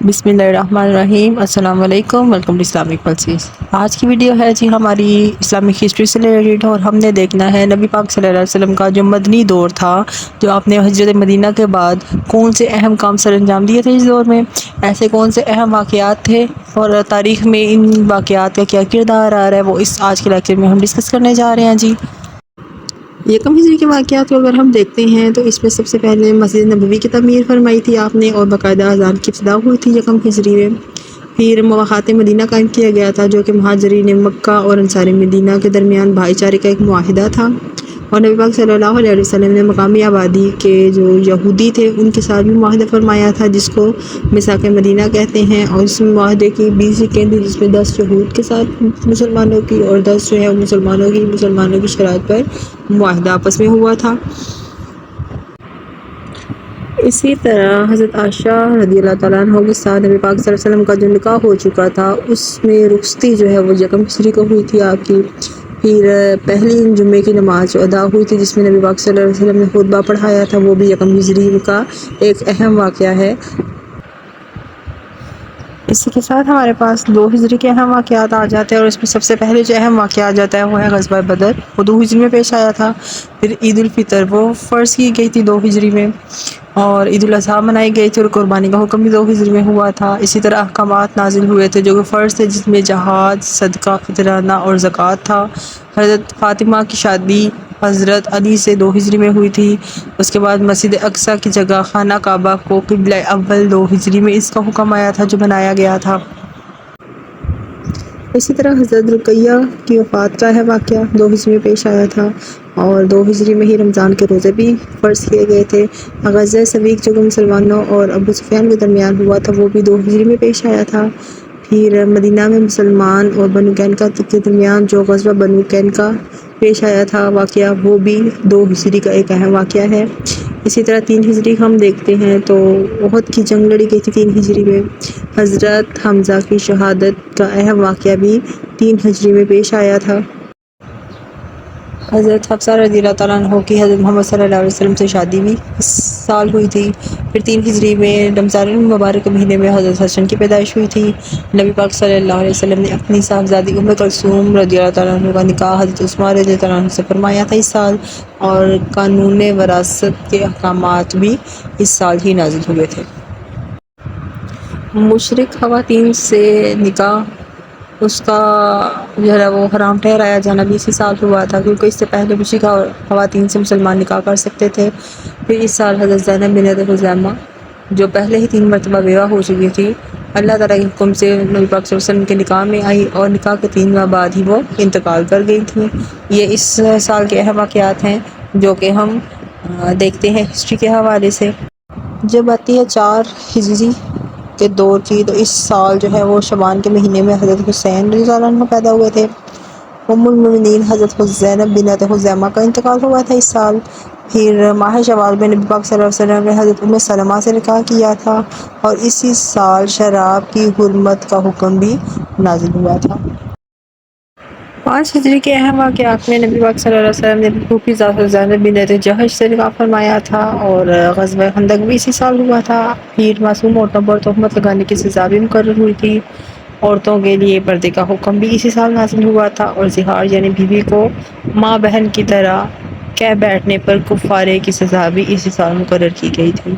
بسم اللہ الرحمن الرحیم۔ السلام علیکم، ویلکم ٹو اسلامک پلسز۔ آج کی ویڈیو ہے جی ہماری اسلامک ہسٹری سے ریلیٹڈ، اور ہم نے دیکھنا ہے نبی پاک صلی اللہ علیہ وسلم کا جو مدنی دور تھا، جو آپ نے ہجرت مدینہ کے بعد کون سے اہم کام سر انجام دیے تھے اس دور میں، ایسے کون سے اہم واقعات تھے، اور تاریخ میں ان واقعات کا کیا کردار آ رہا ہے، وہ اس آج کے لیکچر میں ہم ڈسکس کرنے جا رہے ہیں جی۔ یکم ہجری کے واقعات کو اگر ہم دیکھتے ہیں تو اس میں سب سے پہلے مسجد نبوی کی تعمیر فرمائی تھی آپ نے، اور باقاعدہ اذان کی ابتدا ہوئی تھی یکم ہجری میں۔ پھر مواخات مدینہ قائم کیا گیا تھا، جو کہ مہاجرین مکہ اور انصار مدینہ کے درمیان بھائی چارے کا ایک معاہدہ تھا، اور نبی پاک صلی اللہ علیہ وسلم نے مقامی آبادی کے جو یہودی تھے ان کے ساتھ بھی معاہدہ فرمایا تھا، جس کو میثاق مدینہ کہتے ہیں، اور اس معاہدے کی 20 شرطیں تھیں، جس میں 10 یہود کے ساتھ مسلمانوں کی اور 10 جو ہے مسلمانوں کی شرائط پر معاہدہ آپس میں ہوا تھا۔ اسی طرح حضرت عائشہ رضی اللہ تعالیٰ عنہ کے ساتھ نبی پاک صلی اللہ علیہ وسلم کا جو نکاح ہو چکا تھا، اس میں رخصتی جو ہے وہ یکم ہجری کو ہوئی تھی آپ کی۔ پھر پہلی جمعے کی نماز جو ادا ہوئی تھی، جس میں نبی پاک صلی اللہ علیہ وسلم نے خطبہ پڑھایا تھا، وہ بھی یکم ہجری کا ایک اہم واقعہ ہے۔ اسی کے ساتھ ہمارے پاس 2 ہجری کے اہم واقعات آ جاتے ہیں، اور اس میں سب سے پہلے جو اہم واقعہ آ جاتا ہے وہ ہے غزوہ بدر، وہ 2 ہجری میں پیش آیا تھا۔ پھر عید الفطر وہ فرض کی گئی تھی 2 ہجری میں، اور عید الاضحیٰ منائی گئی تھی، اور قربانی کا حکم بھی 2 ہجری میں ہوا تھا۔ اسی طرح احکامات نازل ہوئے تھے جو کہ فرض تھے، جس میں جہاد، صدقہ فطرانہ اور زکوٰۃ تھا۔ حضرت فاطمہ کی شادی حضرت علی سے 2 ہجری میں ہوئی تھی۔ اس کے بعد مسجد اقصیٰ کی جگہ خانہ کعبہ کو قبلہ اول 2 ہجری میں اس کا حکم آیا تھا، جو بنایا گیا تھا۔ اسی طرح حضرت رقیہ کی وفات کا ہے واقعہ 2 ہجری میں پیش آیا تھا، اور 2 ہجری میں ہی رمضان کے روزے بھی فرض کیے گئے تھے۔ غزوہ سویق جو کہ مسلمانوں اور ابو سفیان کے درمیان ہوا تھا، وہ بھی 2 ہجری میں پیش آیا تھا۔ پھر مدینہ میں مسلمان اور بنو قینقاع کے درمیان جو غزوہ بنو قینقاع پیش آیا تھا واقعہ، وہ بھی 2 ہجری کا ایک اہم واقعہ ہے۔ اسی طرح 3 ہجری ہم دیکھتے ہیں تو احد کی جنگ لڑی گئی تھی 3 ہجری میں۔ حضرت حمزہ کی شہادت کا اہم واقعہ بھی 3 ہجری میں پیش آیا تھا۔ حضرت حفصہ رضی اللہ تعالیٰ عنہ کی حضرت محمد صلی اللہ علیہ وسلم سے شادی بھی اس سال ہوئی تھی۔ پھر 3 ہجری میں رمضان المبارک کے مہینے میں حضرت حسن کی پیدائش ہوئی تھی۔ نبی پاک صلی اللہ علیہ وسلم نے اپنی صاحبزادی ام کلثوم رضی اللہ تعالیٰ عنہ کا نکاح حضرت عثمان رضی اللہ تعالیٰ عنہ سے فرمایا تھا اس سال، اور قانون وراثت کے احکامات بھی اس سال ہی نازل ہوئے تھے۔ مشرک خواتین سے نکاح، اس کا جو ہے وہ حرام ٹھہرایا جانا بھی اسی سال ہوا تھا، کیونکہ اس سے پہلے مشرک خواتین سے مسلمان نکاح کر سکتے تھے۔ پھر اس سال حضرت زینب بنت خزیمہ، جو پہلے ہی 3 مرتبہ بیوہ ہو چکی تھی، اللہ تعالیٰ کے حکم سے نبی پاک صلی اللہ علیہ وسلم کے نکاح میں آئی، اور نکاح کے 3 ماہ بعد ہی وہ انتقال کر گئی تھیں۔ یہ اس سال کے اہم واقعات ہیں جو کہ ہم دیکھتے ہیں ہسٹری کے حوالے سے۔ جب آتی ہے 4 ہجری کے دور کی، تو اس سال جو ہے وہ شعبان کے مہینے میں حضرت حسین رضی اللہ عنہ پیدا ہوئے تھے۔ ام المؤمنین حضرت زینب بنت خزیمہ کا انتقال ہوا تھا اس سال۔ پھر ماہ شوال میں نبی پاک صلی اللہ علیہ وسلم نے حضرت ام سلمہ سے نکاح کیا تھا، اور اسی سال شراب کی حرمت کا حکم بھی نازل ہوا تھا۔ 5 ہجری کے اہم واقعات میں نبی پاک صلی اللہ علیہ وسلم نے اپنی پھوپھی ذات زینب بنت جحش سے نکاح فرمایا تھا، اور غزوہ خندق بھی اسی سال ہوا تھا۔ پھر معصوم عورتوں پر تہمت لگانے کی سزا بھی مقرر ہوئی تھی۔ عورتوں کے لیے پردے کا حکم بھی اسی سال نازل ہوا تھا، اور زہار یعنی بیوی کو ماں بہن کی طرح کہہ بیٹھنے پر کفارے کی سزا بھی اسی سال مقرر کی گئی تھی۔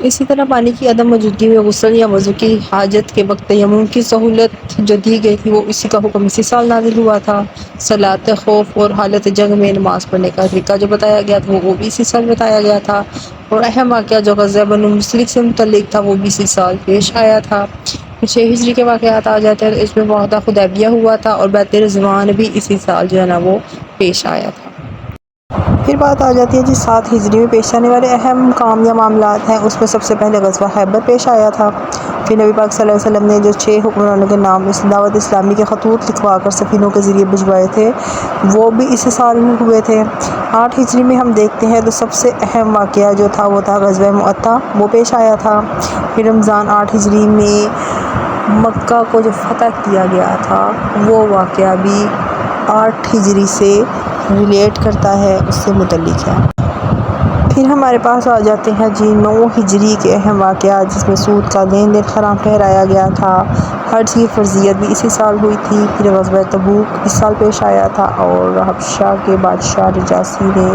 اسی طرح پانی کی عدم موجودگی میں غسل یا وضو کی حاجت کے وقت تیمم کی سہولت جو دی گئی تھی، وہ اسی کا حکم اسی سال نازل ہوا تھا۔ صلاۃ خوف اور حالت جنگ میں نماز پڑھنے کا طریقہ جو بتایا گیا تھا، وہ بھی اسی سال بتایا گیا تھا، اور اہم واقعہ جو غزوہ بنو مصطلق سے متعلق تھا، وہ بھی اسی سال پیش آیا تھا۔ 6 ہجری کے واقعات آ جاتے ہیں، اس میں معاہدہ حدیبیہ ہوا تھا، اور بیعت رضوان بھی اسی سال جو ہے نا وہ پیش آیا تھا۔ پھر بات آ جاتی ہے جی 7 ہجری میں پیش آنے والے اہم کام یا معاملات ہیں۔ اس میں سب سے پہلے غزوہ خیبر پیش آیا تھا۔ پھر نبی پاک صلی اللہ علیہ وسلم نے جو 6 حکمرانوں کے نام اس دعوت اسلامی کے خطوط لکھوا کر سفینوں کے ذریعے بھجوائے تھے، وہ بھی اسی سال میں ہوئے تھے۔ 8 ہجری میں ہم دیکھتے ہیں تو سب سے اہم واقعہ جو تھا وہ تھا غزوہ مؤتہ، وہ پیش آیا تھا۔ پھر رمضان 8 ہجری میں مکہ کو جو فتح کیا گیا تھا، وہ واقعہ بھی 8 ہجری سے ریلیٹ کرتا ہے، اس سے متعلق ہے۔ پھر ہمارے پاس آ جاتے ہیں جی 9 ہجری کے اہم واقعات، جس میں سود کا لین دین حرام ٹھہرایا گیا تھا۔ حج کی فرضیت بھی اسی سال ہوئی تھی۔ پھر غزوہ تبوک اس سال پیش آیا تھا، اور حبشہ کے بادشاہ نجاشی نے